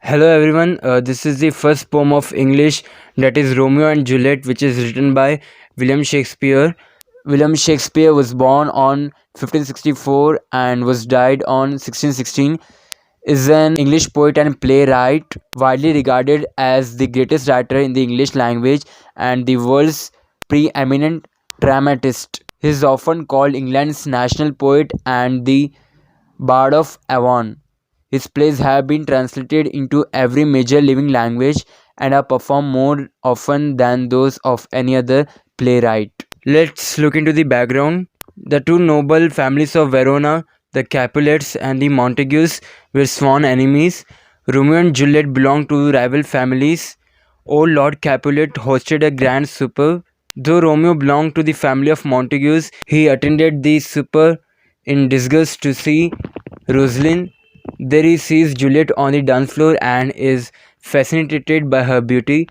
Hello everyone, this is the first poem of English, that is Romeo and Juliet, which is written by William Shakespeare. William Shakespeare was born on 1564 and was died on 1616. Is an English poet and playwright, widely regarded as the greatest writer in the English language and the world's pre-eminent dramatist. He is often called England's national poet and the Bard of Avon. His plays have been translated into every major living language and are performed more often than those of any other playwright. Let's look into the background. The two noble families of Verona, the Capulets and the Montagues, were sworn enemies. Romeo and Juliet belonged to rival families. Old Lord Capulet hosted a grand supper. Though Romeo belonged to the family of Montagues, he attended the supper in disgust to see Rosalind. There he sees Juliet on the dance floor and is fascinated by her beauty.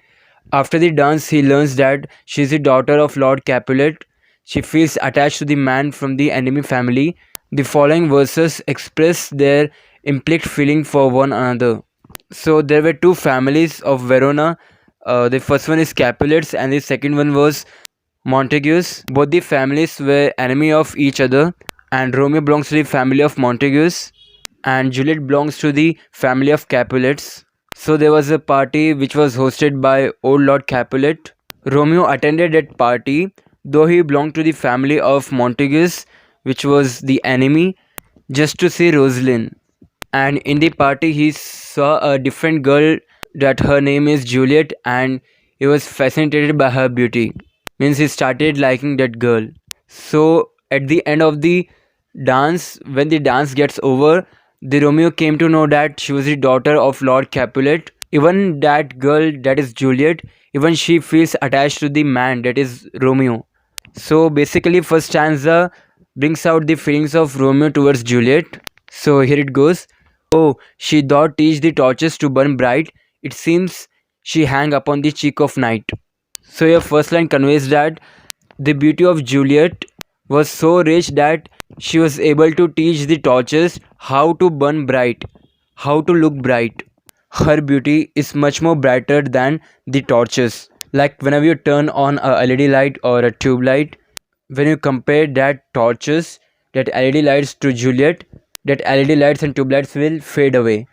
After the dance, he learns that she is the daughter of Lord Capulet. She feels attached to the man from the enemy family. The following verses express their implied feeling for one another. So there were two families of Verona. The first one is Capulets and the second one was Montagues. Both the families were enemy of each other, and Romeo belongs to the family of Montagues and Juliet belongs to the family of Capulets. So there was a party which was hosted by old Lord Capulet. Romeo attended that party, though he belonged to the family of Montagues, which was the enemy, just to see Rosalind. And in the party he saw a different girl, that her name is Juliet, and he was fascinated by her beauty. Means he started liking that girl. So at the end of the dance, when the dance gets over, the Romeo came to know that she was the daughter of Lord Capulet. Even that girl, that is Juliet, even she feels attached to the man, that is Romeo. So basically first stanza brings out the feelings of Romeo towards Juliet. So here it goes. Oh, she doth teach the torches to burn bright. It seems she hang upon the cheek of night. So your first line conveys that the beauty of Juliet was so rich that she was able to teach the torches how to burn bright, how to look bright. Her beauty is much more brighter than the torches. Like whenever you turn on a LED light or a tube light, when you compare that torches, that LED lights to Juliet, that LED lights and tube lights will fade away.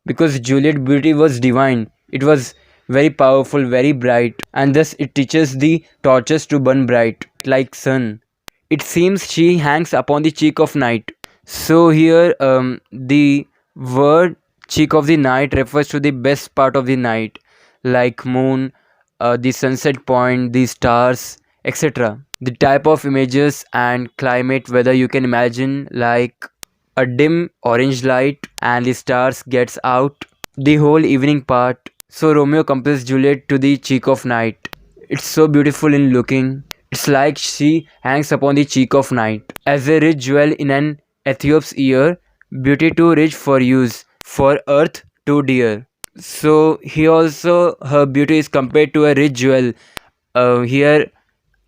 Because Juliet beauty was divine. It was very powerful, very bright, and thus it teaches the torches to burn bright like sun. It seems she hangs upon the cheek of night. So here the word cheek of the night refers to the best part of the night, like moon, the sunset point, the stars, etc. The type of images and climate weather you can imagine, like a dim orange light and the stars gets out, the whole evening part. So Romeo compares Juliet to the cheek of night. It's so beautiful in looking. It's like she hangs upon the cheek of night. As a rich jewel in an Ethiop's ear, beauty too rich for use, for earth too dear. So here also her beauty is compared to a rich jewel. Here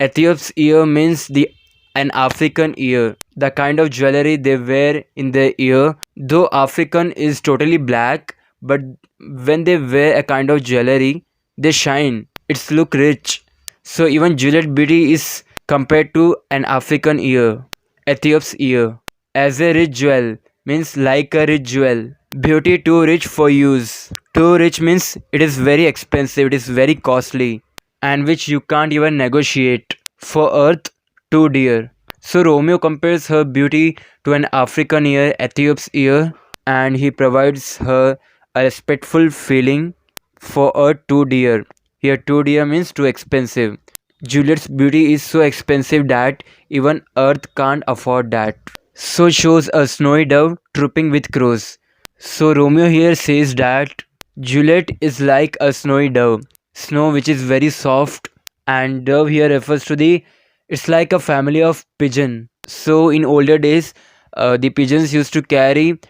Ethiop's ear means the an African ear, the kind of jewelry they wear in their ear. Though African is totally black, but when they wear a kind of jewelry, they shine. It's look rich. So even Juliet beauty is compared to an African ear, Ethiop's ear. As a rich jewel means like a rich jewel. Beauty too rich for use. Too rich means it is very expensive, it is very costly, and which you can't even negotiate. For earth too dear. So Romeo compares her beauty to an African ear, Ethiop's ear, and he provides her a respectful feeling. For earth too dear. Here too dear means too expensive. Juliet's beauty is so expensive that even earth can't afford that. So shows a snowy dove trooping with crows. So Romeo here says that Juliet is like a snowy dove. Snow which is very soft, and dove here refers to the, it's like a family of pigeon. So in older days, the pigeons used to carry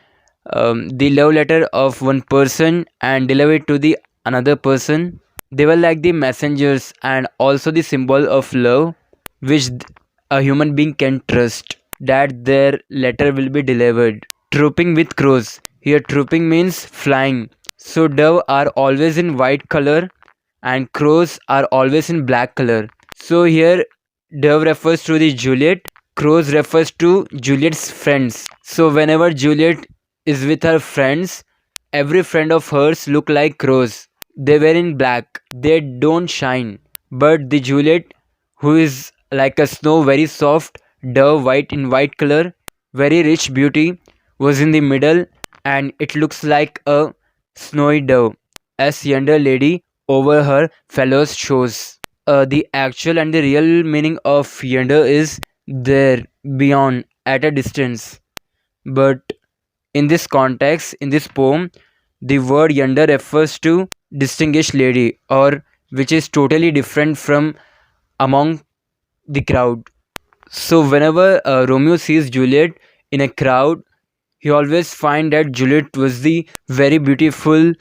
the love letter of one person and deliver it to the another person. They were like the messengers and also the symbol of love, which a human being can trust that their letter will be delivered. Trooping with crows. Here trooping means flying. So dove are always in white color and crows are always in black color. So here dove refers to the Juliet, crows refers to Juliet's friends. So whenever Juliet is with her friends, every friend of hers look like crows. They were in black. They don't shine. But the Juliet, who is like a snow, very soft, dove white in white color, very rich beauty, was in the middle and it looks like a snowy dove, as yonder lady over her fellows shows. The actual and the real meaning of yonder is there, beyond, at a distance. But in this context, in this poem, the word yonder refers to distinguished lady, or which is totally different from among the crowd. So whenever Romeo sees Juliet in a crowd, he always find that Juliet was the very beautiful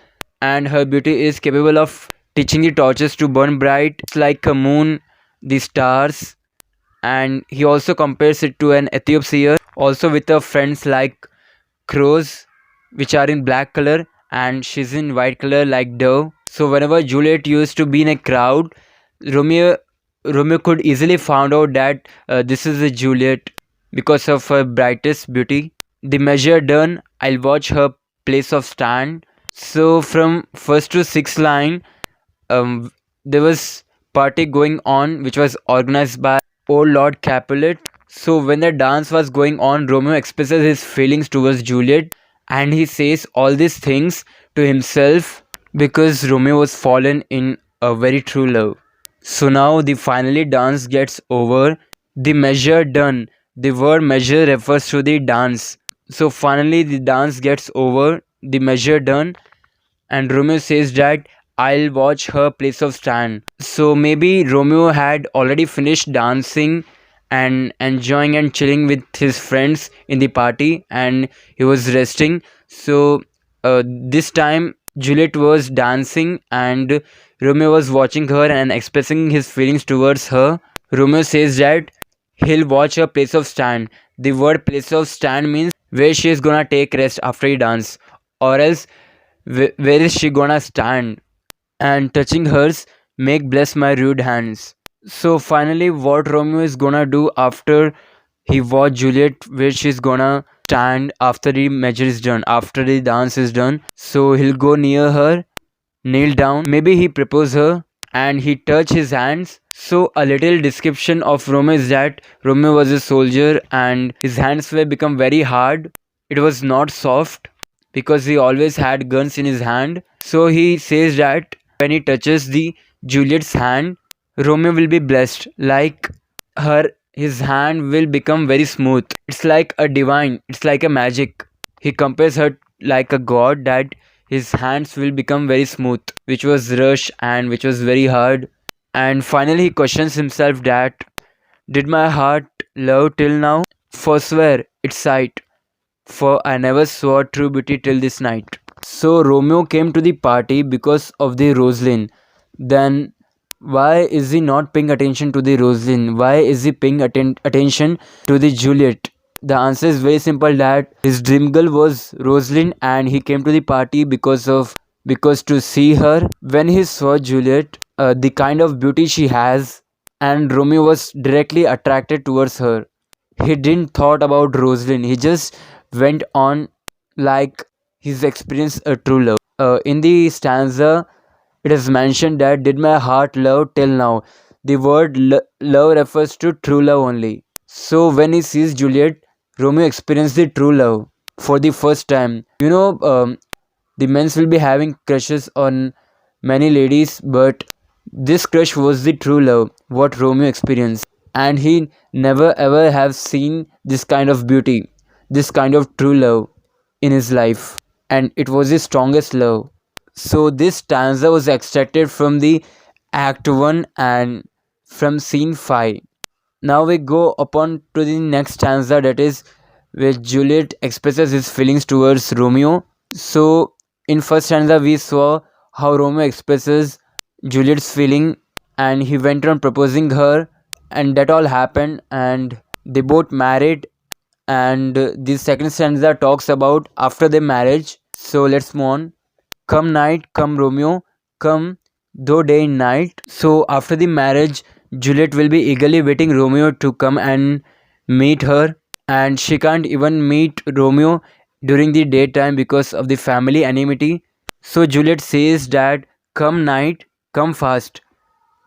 and her beauty is capable of teaching the torches to burn bright. It's like a moon, the stars, and he also compares it to an Ethiopian also with her friends like crows which are in black color and she's in white color like dove. So whenever Juliet used to be in a crowd, Romeo Romeo could easily found out that this is a Juliet because of her brightest beauty. The measure done, I'll watch her place of stand. So from first to sixth line, there was party going on which was organized by old Lord Capulet. So when the dance was going on, Romeo expresses his feelings towards Juliet and he says all these things to himself because Romeo was fallen in a very true love. So now the finally dance gets over. The measure done. The word measure refers to the dance. So finally the dance gets over. The measure done and Romeo says that I'll watch her place of stand. So maybe Romeo had already finished dancing and enjoying and chilling with his friends in the party and he was resting. So this time Juliet was dancing and Romeo was watching her and expressing his feelings towards her. Romeo says that he'll watch her place of stand. The word place of stand means where she is gonna take rest after he dance, or else where is she gonna stand? And touching hers, make bless my rude hands. So finally, what Romeo is gonna do after he watch Juliet, where she's gonna stand after the measure is done, after the dance is done. So he'll go near her, kneel down, maybe he propose her, and he touch his hands. So a little description of Romeo is that Romeo was a soldier and his hands were become very hard. It was not soft because he always had guns in his hand. So he says that when he touches the Juliet's hand, Romeo will be blessed. Like her, his hand will become very smooth. It's like a divine. It's like a magic. He compares her like a god that his hands will become very smooth, which was rush and which was very hard. And finally, he questions himself that did my heart love till now? Forswear its sight for I never saw true beauty till this night. So Romeo came to the party because of the Rosalind. Then why is he not paying attention to the Rosalind? Why is he paying attention to the Juliet? The answer is very simple that his dream girl was Rosalind and he came to the party because to see her. When he saw Juliet, the kind of beauty she has, and Romeo was directly attracted towards her. He didn't thought about Rosalind. He just went on like he's experienced a true love. In the stanza, it is mentioned that did my heart love till now. The word love refers to true love only. So when he sees Juliet, Romeo experienced the true love for the first time. The men's will be having crushes on many ladies, but this crush was the true love, what Romeo experienced. And he never ever have seen this kind of beauty, this kind of true love in his life. And it was his strongest love. So this stanza was extracted from the Act 1 and from scene 5. Now we go upon to the next stanza, that is where Juliet expresses his feelings towards Romeo. So in first stanza we saw how Romeo expresses Juliet's feeling and he went on proposing her and that all happened and they both married, and the second stanza talks about after their marriage. So let's move on. come night, come Romeo, come though day and night. So after the marriage, Juliet will be eagerly waiting Romeo to come and meet her, and she can't even meet Romeo during the daytime because of the family enmity. So Juliet says that come night, come fast,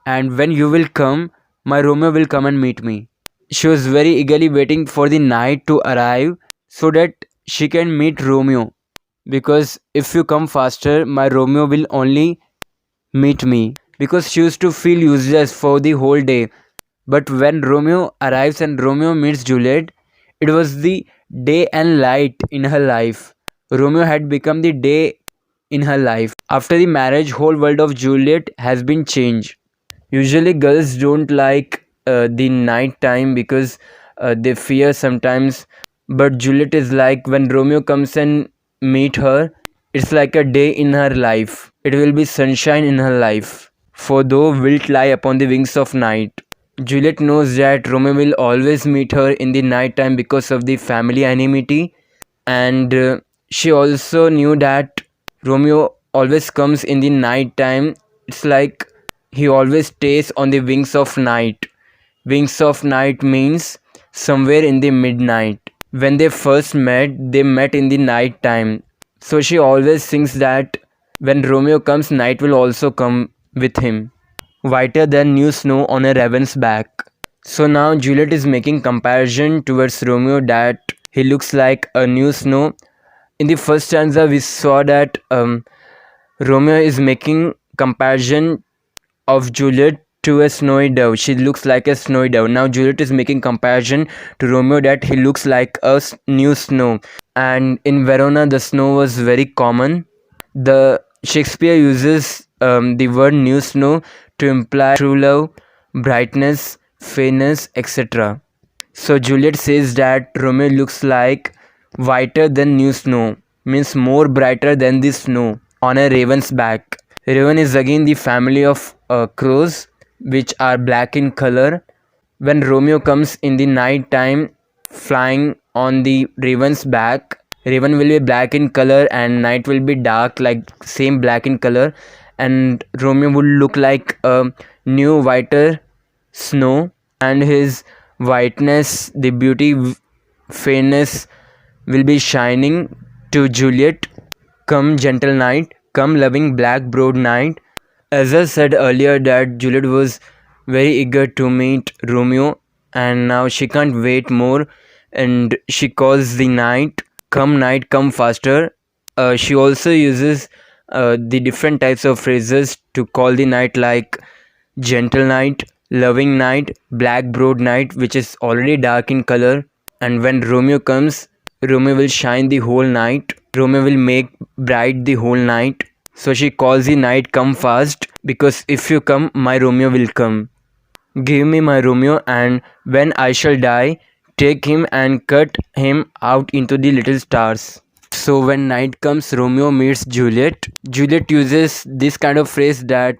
and when you will come, my Romeo will come and meet me. She was very eagerly waiting for the night to arrive so that she can meet Romeo, because if you come faster, my Romeo will only meet me, because she used to feel useless for the whole day. But when Romeo arrives and Romeo meets Juliet, it was the day and light in her life. Romeo had become the day in her life. After the marriage, whole world of Juliet has been changed. Usually girls don't like the night time because they fear sometimes, but Juliet is like, when Romeo comes and meet her, it's like a day in her life. It will be sunshine in her life. For though wilt lie upon the wings of night. Juliet knows that Romeo will always meet her in the night time because of the family enmity, and she also knew that Romeo always comes in the night time. It's like he always stays on the wings of night. Wings of night means somewhere in the midnight. When they met in the night time. So she always thinks that when Romeo comes, night will also come with him. Whiter than new snow on a raven's back. So now Juliet is making comparison towards Romeo, that he looks like a new snow. In the first stanza, we saw that Romeo is making comparison of Juliet to a snowy dove. She looks like a snowy dove. Now Juliet is making comparison to Romeo, that he looks like a new snow. And in Verona, the snow was very common. The Shakespeare uses the word new snow to imply true love, brightness, fairness, etc. So Juliet says that Romeo looks like whiter than new snow, means more brighter than the snow on a raven's back. Raven is again the family of crows, which are black in color. When Romeo comes in the night time flying on the raven's back, raven will be black in color and night will be dark, like same black in color, and Romeo would look like a new whiter snow, and his whiteness, the beauty, fairness will be shining to Juliet. Come gentle night, come loving black broad night. As I said earlier that Juliet was very eager to meet Romeo, and now she can't wait more, and she calls the night come faster. She also uses the different types of phrases to call the night, like gentle night, loving night, black broad night, which is already dark in color. And when Romeo comes, Romeo will shine the whole night. Romeo will make bright the whole night. So she calls the night come fast, because if you come, my Romeo will come. Give me my Romeo, and when I shall die, take him and cut him out into the little stars. So when night comes, Romeo meets Juliet. Juliet uses this kind of phrase that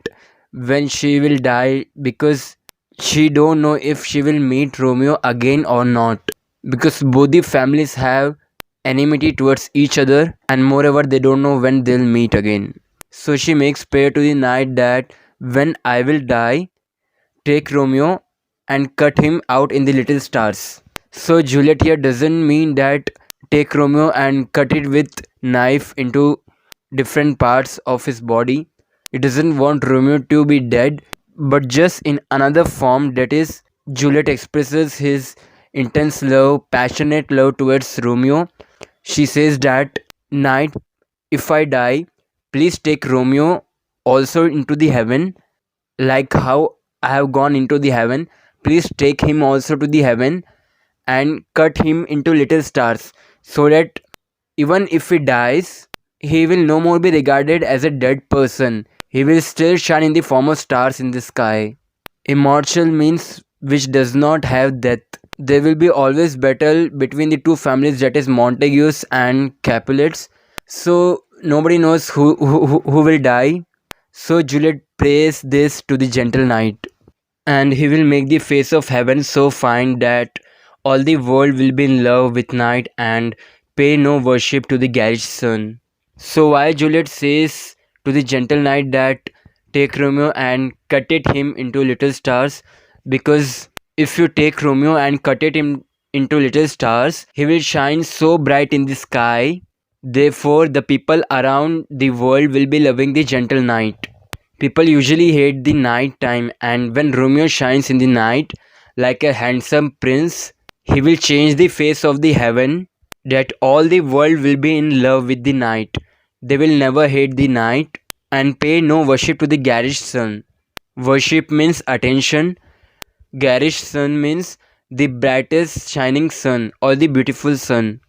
when she will die, because she don't know if she will meet Romeo again or not, because both the families have enmity towards each other, and moreover they don't know when they'll meet again. So she makes prayer to the night that when I will die, take Romeo and cut him out in the little stars. So Juliet here doesn't mean that take Romeo and cut it with knife into different parts of his body. It doesn't want Romeo to be dead, but just in another form, that is, Juliet expresses his intense love, passionate love towards Romeo. She says that night, if I die, please take Romeo also into the heaven, like how I have gone into the heaven. Please take him also to the heaven and cut him into little stars, so that even if he dies, he will no more be regarded as a dead person. He will still shine in the form of stars in the sky. Immortal means which does not have death. There will be always battle between the two families, that is Montagues and Capulets. So nobody knows who will die. So Juliet prays this to the gentle night, and he will make the face of heaven so fine that all the world will be in love with night and pay no worship to the garish sun. So why Juliet says to the gentle knight that take Romeo and cut it him into little stars, because if you take Romeo and cut it him into little stars, he will shine so bright in the sky. Therefore, the people around the world will be loving the gentle knight. People usually hate the night time, and when Romeo shines in the night like a handsome prince, he will change the face of the heaven, that all the world will be in love with the night. They will never hate the night and pay no worship to the garish sun. Worship means attention. Garish sun means the brightest shining sun or the beautiful sun.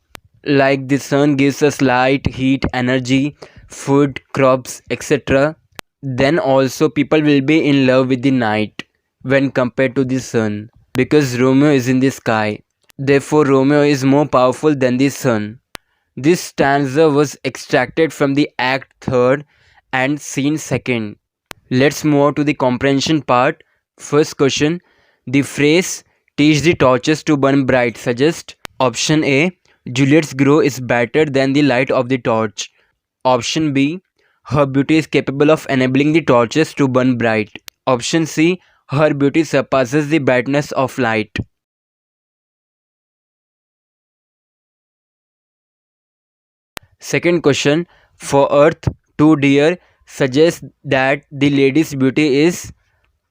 Like the sun gives us light, heat, energy, food, crops, etc. Then also people will be in love with the night when compared to the sun, because Romeo is in the sky. Therefore, Romeo is more powerful than the sun. This stanza was extracted from the Act 3rd and Scene 2nd. Let's move on to the comprehension part. First question. The phrase teach the torches to burn bright suggests option A. Juliet's glow is brighter than the light of the torch. Option B. Her beauty is capable of enabling the torches to burn bright. Option C. Her beauty surpasses the brightness of light. Second question. For earth, too dear suggests that the lady's beauty is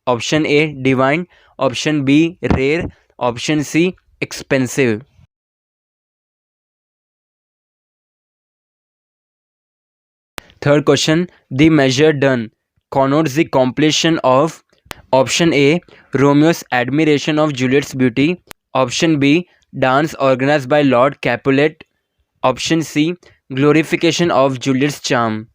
option A. Divine. Option B. Rare. Option C. Expensive. Third question. The measure done connotes the completion of option A. Romeo's admiration of Juliet's beauty. Option B. Dance organized by Lord Capulet. Option C. Glorification of Juliet's charm.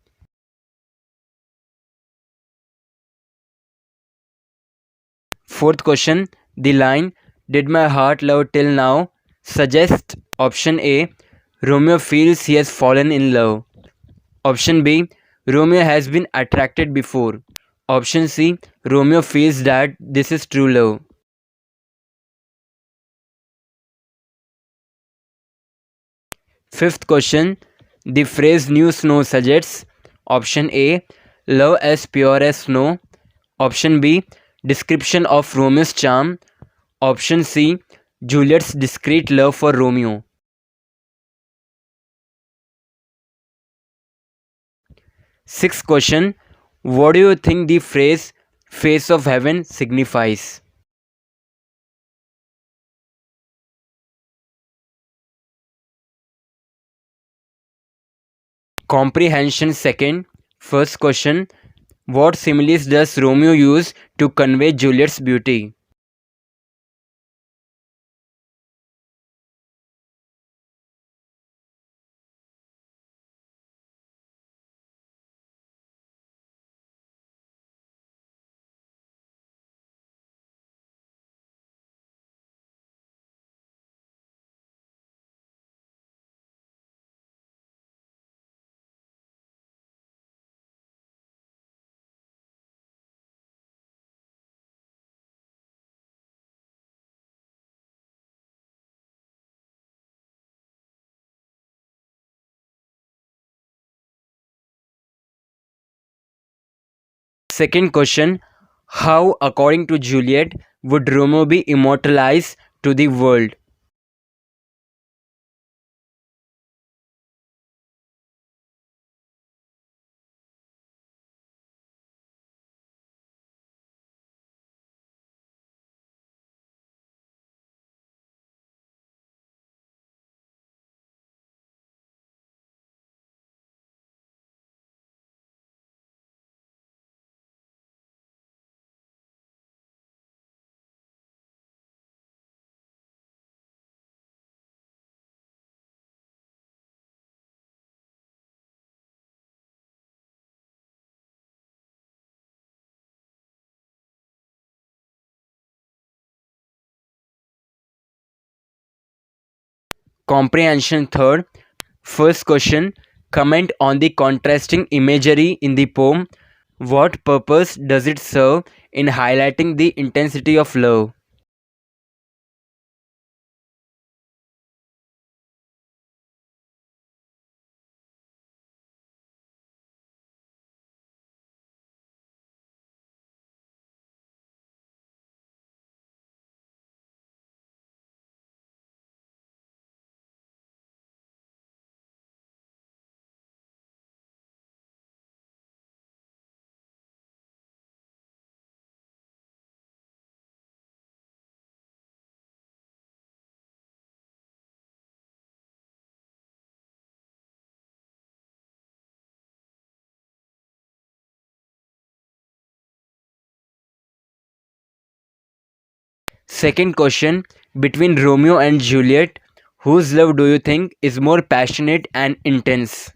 Fourth question. The line did my heart love till now suggests option A. Romeo feels he has fallen in love. Option B. Romeo has been attracted before. Option C. Romeo feels that this is true love. Fifth question. The phrase new snow suggests option A. Love as pure as snow. Option B. Description of Romeo's charm. Option C. Juliet's discreet love for Romeo. Sixth question. What do you think the phrase face of heaven signifies? Comprehension 2nd. First question. What similes does Romeo use to convey Juliet's beauty? Second question. How, according to Juliet, would Romeo be immortalized to the world? Comprehension 3rd. First question. Comment on the contrasting imagery in the poem. What purpose does it serve in highlighting the intensity of love? Second question, between Romeo and Juliet, whose love do you think is more passionate and intense?